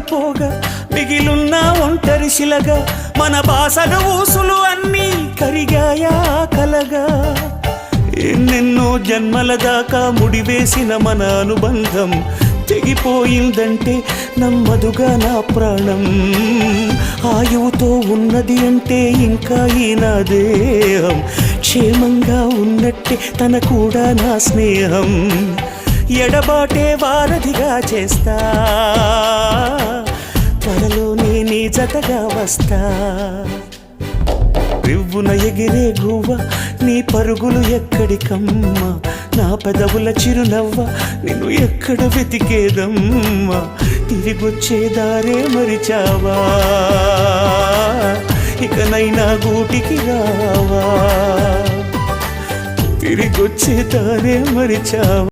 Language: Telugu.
పడిపోగా మిగిలున్న ఒంటరి శిలగా మన బాసలు ఊసులు అన్నీ కరిగాయా కలగా ఎన్నెన్నో జన్మల దాకా ముడివేసిన మన అనుబంధం తెగిపోయిందంటే నమ్మదుగా నా ప్రాణం ఆయువుతో ఉన్నది అంటే ఇంకా ఈ నా దేహం క్షేమంగా ఉన్నట్టే తన కూడా నా స్నేహం ఎడబాటే వారధిగా చేస్తా త్వరలోనే నీ జతగా వస్తా రివ్వున ఎగిరే గువ్వ నీ పరుగులు ఎక్కడికమ్మా నా పెదవుల చిరునవ్వ నిన్ను ఎక్కడ వెతికేదమ్మా తిరిగొచ్చే దారే మరిచావా ఇకనైనా గూటికి రావా తిరిగొచ్చే దారే మరిచావా